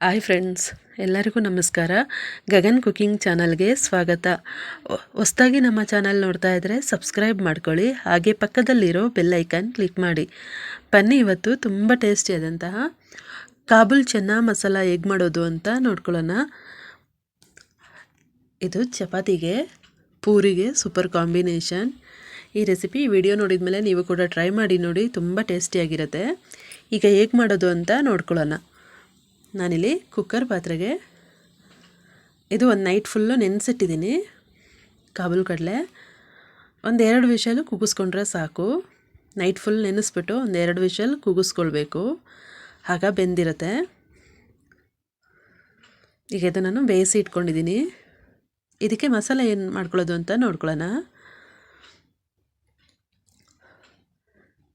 Hi friends, ಎಲ್ಲರಿಗೂ ನಮಸ್ಕಾರ. Gagan cooking ಚಾನಲ್ಗೆ ಸ್ವಾಗತ. ಹೊಸದಾಗಿ ನಮ್ಮ ಚಾನಲ್ ನೋಡ್ತಾ ಇದ್ದರೆ ಸಬ್ಸ್ಕ್ರೈಬ್ ಮಾಡ್ಕೊಳ್ಳಿ, ಹಾಗೆ ಪಕ್ಕದಲ್ಲಿರೋ ಬೆಲ್ ಐಕಾನ್ ಕ್ಲಿಕ್ ಮಾಡಿ. ಬನ್ನಿ ಇವತ್ತು ತುಂಬ ಟೇಸ್ಟಿಯಾದಂತಹ ಕಾಬೂಲ್ ಚೆನ್ನ ಮಸಾಲ ಹೇಗೆ ಮಾಡೋದು ಅಂತ ನೋಡ್ಕೊಳ್ಳೋಣ. ಇದು ಚಪಾತಿಗೆ ಪೂರಿಗೆ ಸೂಪರ್ ಕಾಂಬಿನೇಷನ್. ಈ ರೆಸಿಪಿ ವಿಡಿಯೋ ನೋಡಿದ ಮೇಲೆ ನೀವು ಕೂಡ ಟ್ರೈ ಮಾಡಿ ನೋಡಿ, ತುಂಬ ಟೇಸ್ಟಿಯಾಗಿರುತ್ತೆ. ಈಗ ಹೇಗೆ ಮಾಡೋದು ಅಂತ ನೋಡ್ಕೊಳ್ಳೋಣ. ನಾನಿಲ್ಲಿ ಕುಕ್ಕರ್ ಪಾತ್ರೆಗೆ ಇದು ಒಂದು ನೈಟ್ ಫುಲ್ಲು ನೆನೆಸಿಟ್ಟಿದ್ದೀನಿ ಕಾಬೂಲ್ ಕಡಲೆ. ಒಂದೆರಡು ವಿಷಲು ಕೂಗಿಸ್ಕೊಂಡ್ರೆ ಸಾಕು. ನೈಟ್ ಫುಲ್ ನೆನೆಸ್ಬಿಟ್ಟು ಒಂದೆರಡು ವಿಷಲ್ ಕೂಗಿಸ್ಕೊಳ್ಬೇಕು, ಆಗ ಬೆಂದಿರುತ್ತೆ. ಈಗ ಇದು ನಾನು ಬೇಯಿಸಿ ಇಟ್ಕೊಂಡಿದ್ದೀನಿ. ಇದಕ್ಕೆ ಮಸಾಲೆ ಏನು ಮಾಡ್ಕೊಳ್ಳೋದು ಅಂತ ನೋಡ್ಕೊಳ್ಳೋಣ.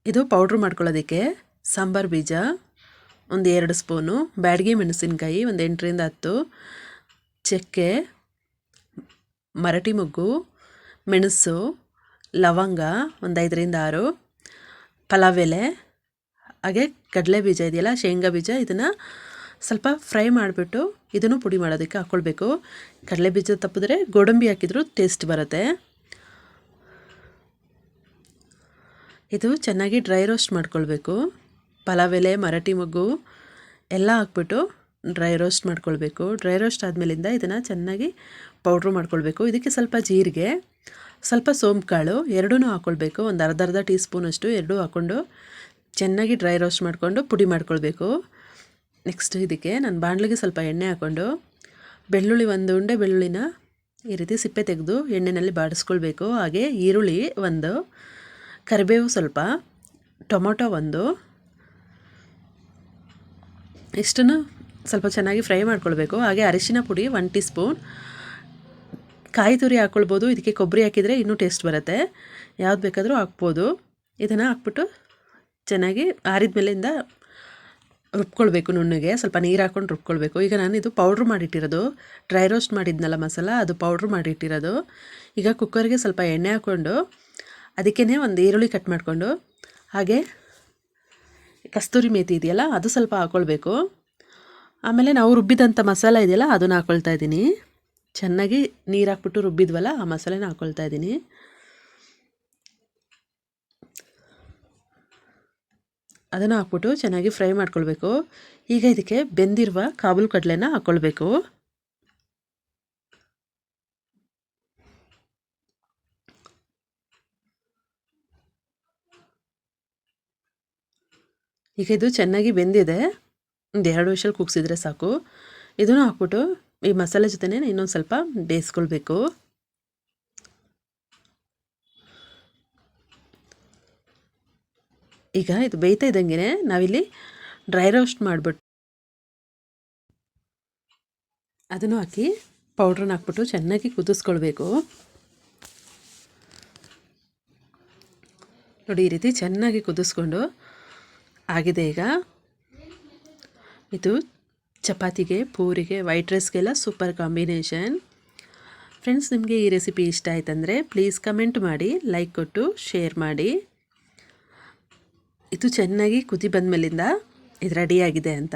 ಇದು ಪೌಡ್ರ್ ಮಾಡ್ಕೊಳ್ಳೋದಕ್ಕೆ ಸಾಂಬಾರು ಬೀಜ ಒಂದು 2 ಸ್ಪೂನು, ಬ್ಯಾಡಗಿ ಮೆಣಸಿನ್ಕಾಯಿ ಒಂದು 8ರಿಂದ 10, ಚಕ್ಕೆ, ಮರಟಿ ಮೊಗ್ಗು, ಮೆಣಸು, ಲವಂಗ ಒಂದು 5ರಿಂದ 6, ಪಲಾವ್ ಎಲೆ, ಹಾಗೆ ಕಡಲೆ ಬೀಜ ಇದೆಯಲ್ಲ, ಶೇಂಗಾ ಬೀಜ, ಇದನ್ನು ಸ್ವಲ್ಪ ಫ್ರೈ ಮಾಡಿಬಿಟ್ಟು ಇದನ್ನು ಪುಡಿ ಮಾಡೋದಕ್ಕೆ ಹಾಕ್ಕೊಳ್ಬೇಕು. ಕಡಲೆ ಬೀಜ ತಪ್ಪಿದ್ರೆ ಗೋಡಂಬಿ ಹಾಕಿದರೂ ಟೇಸ್ಟ್ ಬರುತ್ತೆ. ಇದು ಚೆನ್ನಾಗಿ ಡ್ರೈ ರೋಸ್ಟ್ ಮಾಡ್ಕೊಳ್ಬೇಕು. ಪಲಾವ್ ಎಲೆ, ಮರಾಠಿ ಮೊಗ್ಗು ಎಲ್ಲ ಹಾಕ್ಬಿಟ್ಟು ಡ್ರೈ ರೋಸ್ಟ್ ಮಾಡ್ಕೊಳ್ಬೇಕು. ಡ್ರೈ ರೋಸ್ಟ್ ಆದಮೇಲಿಂದ ಇದನ್ನು ಚೆನ್ನಾಗಿ ಪೌಡ್ರು ಮಾಡ್ಕೊಳ್ಬೇಕು. ಇದಕ್ಕೆ ಸ್ವಲ್ಪ ಜೀರಿಗೆ, ಸ್ವಲ್ಪ ಸೋಂಪು ಕಾಳು ಎರಡೂ ಹಾಕ್ಕೊಳ್ಬೇಕು. ಒಂದು ಅರ್ಧ ಟೀ ಸ್ಪೂನಷ್ಟು ಎರಡೂ ಹಾಕ್ಕೊಂಡು ಚೆನ್ನಾಗಿ ಡ್ರೈ ರೋಸ್ಟ್ ಮಾಡಿಕೊಂಡು ಪುಡಿ ಮಾಡ್ಕೊಳ್ಬೇಕು. ನೆಕ್ಸ್ಟ್ ಇದಕ್ಕೆ ನಾನು ಬಾಣಲಿಗೆ ಸ್ವಲ್ಪ ಎಣ್ಣೆ ಹಾಕ್ಕೊಂಡು ಬೆಳ್ಳುಳ್ಳಿ, ಒಂದು ಉಂಡೆ ಬೆಳ್ಳುಳ್ಳಿನ ಈ ರೀತಿ ಸಿಪ್ಪೆ ತೆಗೆದು ಎಣ್ಣೆಯಲ್ಲಿ ಬಾಡಿಸ್ಕೊಳ್ಬೇಕು. ಹಾಗೆ ಈರುಳ್ಳಿ ಒಂದು, ಕರಿಬೇವು ಸ್ವಲ್ಪ, ಟೊಮೊಟೊ ಒಂದು, ಇಷ್ಟನ್ನು ಸ್ವಲ್ಪ ಚೆನ್ನಾಗಿ ಫ್ರೈ ಮಾಡ್ಕೊಳ್ಬೇಕು. ಹಾಗೆ ಅರಿಶಿನ ಪುಡಿ 1 ಟೀ ಸ್ಪೂನ್, ಕಾಯಿ ತುರಿ ಹಾಕ್ಕೊಳ್ಬೋದು. ಇದಕ್ಕೆ ಕೊಬ್ಬರಿ ಹಾಕಿದರೆ ಇನ್ನೂ ಟೇಸ್ಟ್ ಬರುತ್ತೆ. ಯಾವ್ದು ಬೇಕಾದರೂ ಹಾಕ್ಬೋದು. ಇದನ್ನು ಹಾಕ್ಬಿಟ್ಟು ಚೆನ್ನಾಗಿ ಆರಿದ ಮೇಲಿಂದ ರುಬ್ಕೊಳ್ಬೇಕು. ನುಣ್ಣಗೆ ಸ್ವಲ್ಪ ನೀರು ಹಾಕ್ಕೊಂಡು ರುಬ್ಕೊಳ್ಬೇಕು. ಈಗ ನಾನು ಇದು ಪೌಡ್ರ್ ಮಾಡಿಟ್ಟಿರೋದು, ಡ್ರೈ ರೋಸ್ಟ್ ಮಾಡಿದ್ನಲ್ಲ ಮಸಾಲ, ಅದು ಪೌಡ್ರ್ ಮಾಡಿಟ್ಟಿರೋದು. ಈಗ ಕುಕ್ಕರ್ಗೆ ಸ್ವಲ್ಪ ಎಣ್ಣೆ ಹಾಕ್ಕೊಂಡು ಅದಕ್ಕೇ ಒಂದು ಈರುಳ್ಳಿ ಕಟ್ ಮಾಡಿಕೊಂಡು, ಹಾಗೆ ಕಸ್ತೂರಿ ಮೇಥಿ ಇದೆಯಲ್ಲ ಅದು ಸ್ವಲ್ಪ ಹಾಕ್ಕೊಳ್ಬೇಕು. ಆಮೇಲೆ ನಾವು ರುಬ್ಬಿದಂಥ ಮಸಾಲ ಇದೆಯಲ್ಲ ಅದನ್ನು ಹಾಕ್ಕೊಳ್ತಾ ಇದ್ದೀನಿ. ಚೆನ್ನಾಗಿ ನೀರು ಹಾಕ್ಬಿಟ್ಟು ರುಬ್ಬಿದ್ವಲ್ಲ ಆ ಮಸಾಲೆನ ಹಾಕ್ಕೊಳ್ತಾ ಇದ್ದೀನಿ. ಅದನ್ನು ಹಾಕ್ಬಿಟ್ಟು ಚೆನ್ನಾಗಿ ಫ್ರೈ ಮಾಡ್ಕೊಳ್ಬೇಕು. ಈಗ ಇದಕ್ಕೆ ಬೆಂದಿರುವ ಕಾಬೂಲ್ ಕಡಲೆನ ಹಾಕ್ಕೊಳ್ಬೇಕು. ಈಗ ಇದು ಚೆನ್ನಾಗಿ ಬೆಂದಿದೆ. ಒಂದು 2 ವಿಷಲ್ ಕೂಗಿಸಿದ್ರೆ ಸಾಕು. ಇದನ್ನು ಹಾಕ್ಬಿಟ್ಟು ಈ ಮಸಾಲೆ ಜೊತೆನೇ ಇನ್ನೊಂದು ಸ್ವಲ್ಪ ಬೇಯಿಸ್ಕೊಳ್ಬೇಕು. ಈಗ ಇದು ಬೇಯ್ತಾ ಇದ್ದಂಗೆ ನಾವಿಲ್ಲಿ ಡ್ರೈ ರೋಸ್ಟ್ ಮಾಡಿಬಿಟ್ಟು ಅದನ್ನು ಹಾಕಿ ಪೌಡ್ರನ್ನ ಹಾಕ್ಬಿಟ್ಟು ಚೆನ್ನಾಗಿ ಕುದಿಸ್ಕೊಳ್ಬೇಕು. ನೋಡಿ, ಈ ರೀತಿ ಚೆನ್ನಾಗಿ ಕುದಿಸ್ಕೊಂಡು ಆಗಿದೆ. ಈಗ ಇದು ಚಪಾತಿಗೆ, ಪೂರಿಗೆ, ವೈಟ್ ರೈಸ್ಗೆಲ್ಲ ಸೂಪರ್ ಕಾಂಬಿನೇಷನ್. ಫ್ರೆಂಡ್ಸ್, ನಿಮಗೆ ಈ ರೆಸಿಪಿ ಇಷ್ಟ ಆಯ್ತಂದರೆ ಪ್ಲೀಸ್ ಕಮೆಂಟ್ ಮಾಡಿ, ಲೈಕ್ ಕೊಟ್ಟು ಶೇರ್ ಮಾಡಿ. ಇದು ಚೆನ್ನಾಗಿ ಕುದಿ ಬಂದ ಮೇಲಿಂದ ಇದು ರೆಡಿಯಾಗಿದೆ ಅಂತ.